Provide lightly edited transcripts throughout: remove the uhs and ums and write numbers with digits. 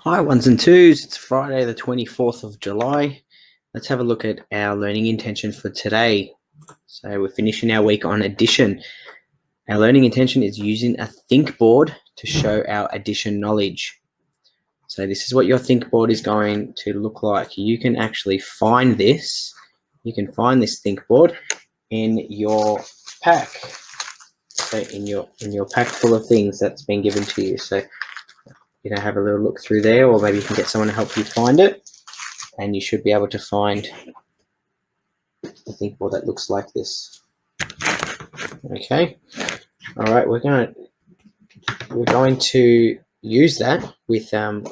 Hi, ones and twos. It's Friday, the 24th of July. Let's have a look at our learning intention for today. So we're finishing our week on addition. Our learning intention is using a think board to show our addition knowledge. So this is what your think board is going to look like. You can actually find this. You can find this think board in your pack. So in your pack full of things that's been given to you. So have a little look through there, or maybe you can get someone to help you find it. And you should be able to find a think board that looks like this. Okay, all right, we're going to use that with an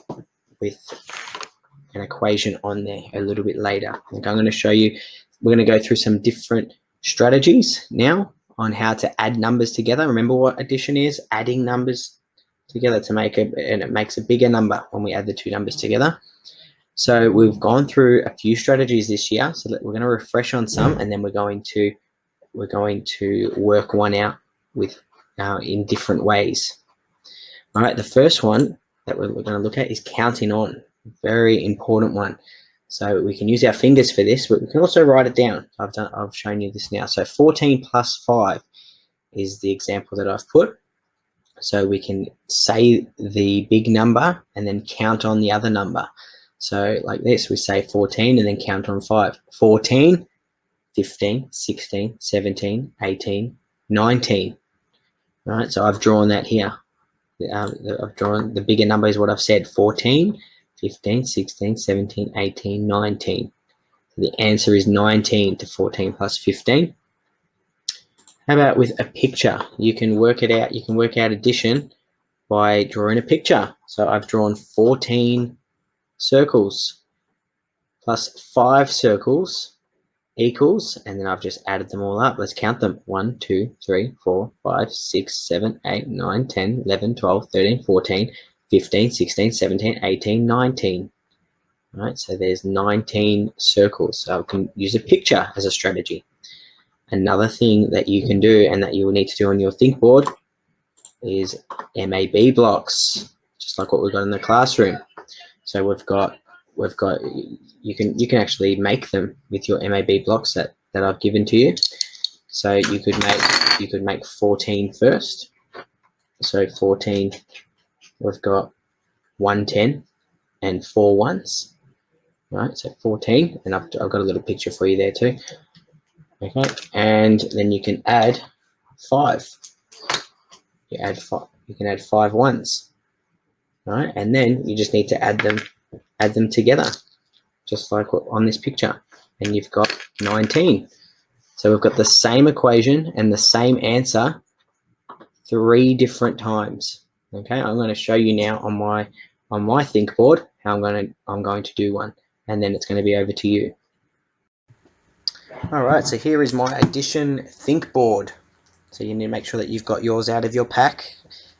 equation on there a little bit later. I'm going to show you. We're going to go through some different strategies now on how to add numbers together. Remember what addition is? Adding numbers together to make and it makes a bigger number when we add the two numbers together. So we've gone through a few strategies this year. So we're going to refresh on some, and then we're going to work one out with in different ways. All right, the first one that we're going to look at is counting on. Very important one. So we can use our fingers for this, but we can also write it down. I've shown you this now. So 14 plus 5 is the example that I've put. So we can say the big number and then count on the other number. So like this, we say 14 and then count on 5. 14, 15, 16, 17, 18, 19. Right, so I've drawn that here. I've drawn the bigger number is what I've said, 14, 15, 16, 17, 18, 19. So the answer is 19 to 14 plus 15. How about with a picture? You can work it out. You can work out addition by drawing a picture. So I've drawn 14 circles plus 5 circles equals, and then I've just added them all up. Let's count them. 1, 2, 3, 4, 5, 6, 7, 8, 9, 10, 11, 12, 13, 14, 15, 16, 17, 18, 19. All right, so there's 19 circles. So I can use a picture as a strategy. Another thing that you can do and that you will need to do on your think board is MAB blocks, just like what we've got in the classroom. So we've got you can actually make them with your MAB blocks that I've given to you. So you could make 14 first. So 14, we've got 110 and 4 ones. Right, so 14, and I've got a little picture for you there too. Okay, and then you can add 5. You add 5. You can add 5 ones. Right, and then you just need to add them together, just like on this picture, and you've got 19. So we've got the same equation and the same answer 3 different times. Okay, I'm going to show you now on my think board how I'm going to do one, and then it's going to be over to you. All right, so here is my addition think board. So you need to make sure that you've got yours out of your pack,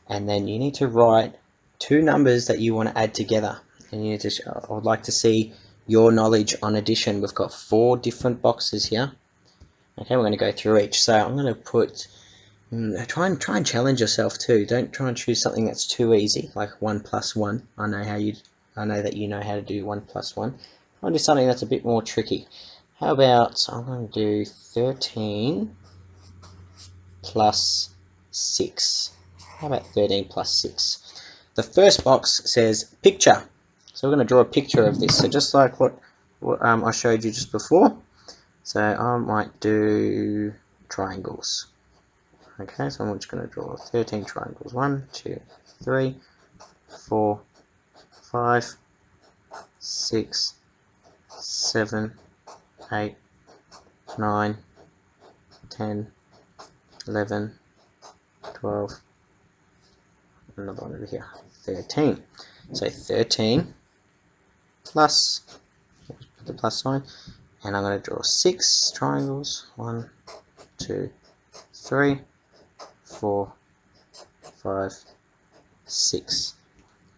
and then you need to write 2 numbers that you want to add together. And you need to, I would like to see your knowledge on addition. We've got 4 different boxes here. Okay, we're going to go through each. So I'm going to put, try and challenge yourself too. Don't try and choose something that's too easy, like 1 plus 1. I know that you know how to do 1 plus 1. I'll do something that's a bit more tricky. How about, I'm going to do 13 plus 6. How about 13 plus 6? The first box says picture. So we're going to draw a picture of this. So just like what I showed you just before. So I might do triangles. Okay, so I'm just going to draw 13 triangles. 1, 2, 3, 4, 5, 6, 7, 8, 9, 10, 11, 12, another one over here, 13. So 13 plus, put the plus sign, and I'm going to draw 6 triangles. 1, 2, 3, 4, 5, 6.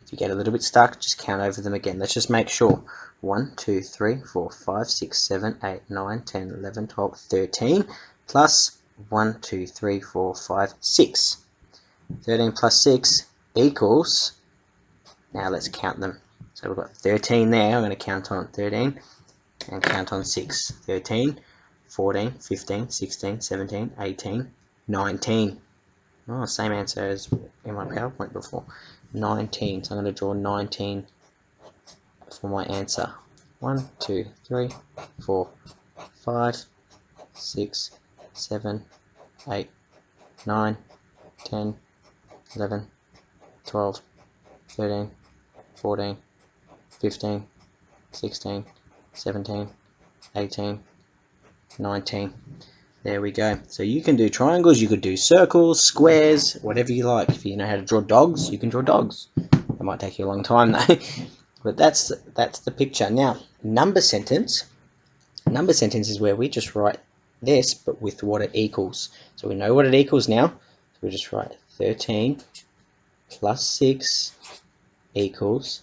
If you get a little bit stuck, just count over them again. Let's just make sure. 1, 2, 3, 4, 5, 6, 7, 8, 9, 10, 11, 12, 13, plus 1, 2, 3, 4, 5, 6. 13 plus 6 equals, now let's count them. So we've got 13 there. I'm going to count on 13 and count on 6. 13, 14, 15, 16, 17, 18, 19. Oh, same answer as in my PowerPoint before. 19. So I'm going to draw 19 for my answer. 1, 2, 3, 4, 5, 6, 7, 8, 9, 10, 11, 12, 13, 14, 15, 16, 17, 18, 19. There we go. So you can do triangles, you could do circles, squares, whatever you like. If you know how to draw dogs, you can draw dogs. It might take you a long time though. But that's the picture. Now, number sentence. Number sentence is where we just write this, but with what it equals. So we know what it equals now. So we just write 13 plus 6 equals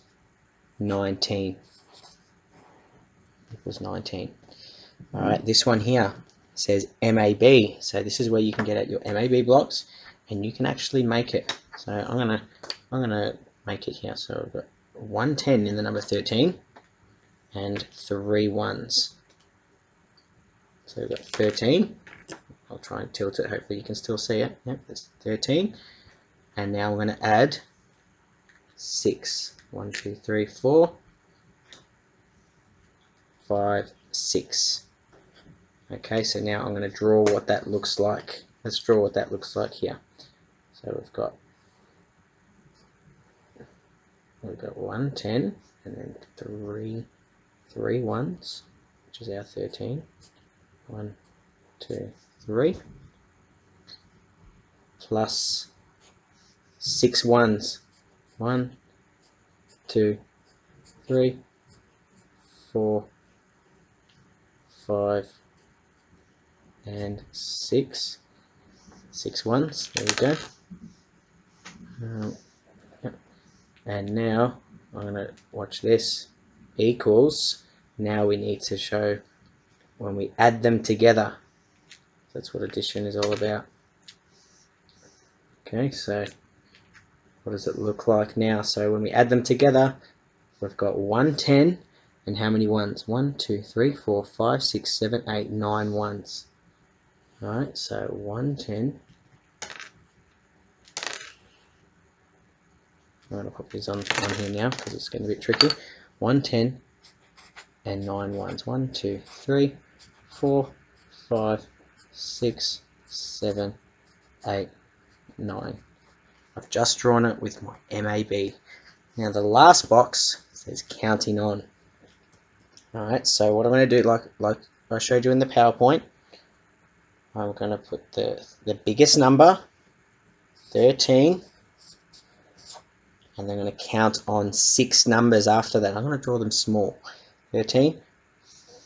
19. Equals 19. Alright, this one here says MAB. So this is where you can get at your MAB blocks, and you can actually make it. So I'm gonna make it here. So I've got 110 in the number 13 and 3 ones. So we've got 13. I'll try and tilt it, hopefully you can still see it. Yep, that's 13. And now we're going to add 6. 1, 2, 3, 4, 5, 6. Okay, so now I'm going to draw what that looks like. Let's draw what that looks like here. So we've got 110 and then 3 ones, which is our 13. 1, 2, 3, plus 6 ones. 1, 2, 3, 4, 5, and 6. 6 ones. There we go. And now I'm going to watch this. Equals. Now we need to show when we add them together. That's what addition is all about. Okay, so what does it look like now? So when we add them together, we've got 110 and how many ones? 1, 2, 3, 4, 5, 6, 7, 8, 9 ones. Alright, so 110. I'm going to put these on here now because it's getting a bit tricky. 110 and 9 ones. 1, 2, 3, 4, 5, 6, 7, 8, 9. I've just drawn it with my MAB. Now the last box says counting on. Alright, so what I'm going to do, like I showed you in the PowerPoint, I'm going to put the biggest number, 13, and then I'm going to count on 6 numbers after that. I'm going to draw them small. 13,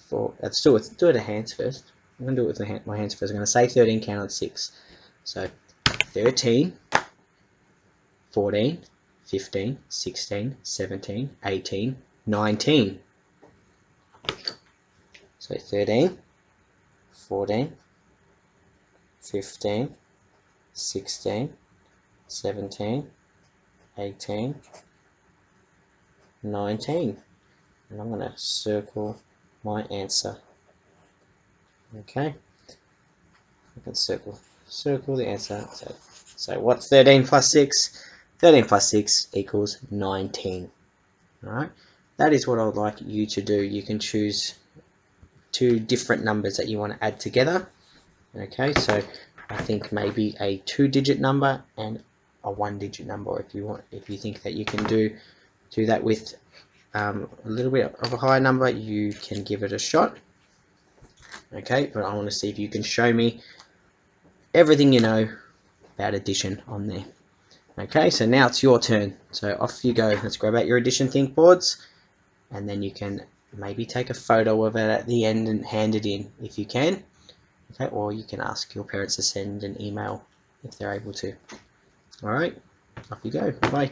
4, let's do it with the hands first. I'm going to do it with my hands first. I'm going to say 13, count on 6. So 13, 14, 15, 16, 17, 18, 19. So 13, 14, 15, 16, 17, 18, 19. And I'm going to circle my answer. Okay. I can circle the answer. So what's 13 plus 6? 13 plus 6 equals 19. Alright. That is what I would like you to do. You can choose 2 different numbers that you want to add together. Okay, so I think maybe a 2-digit number and a 1-digit number. If you think that you can do that with a little bit of a higher number, you can give it a shot. Okay, but I want to see if you can show me everything you know about addition on there. Okay, so now it's your turn. So off you go. Let's grab out your addition think boards, and then you can maybe take a photo of it at the end and hand it in if you can. Okay, or you can ask your parents to send an email if they're able to. Alright, off you go. Bye.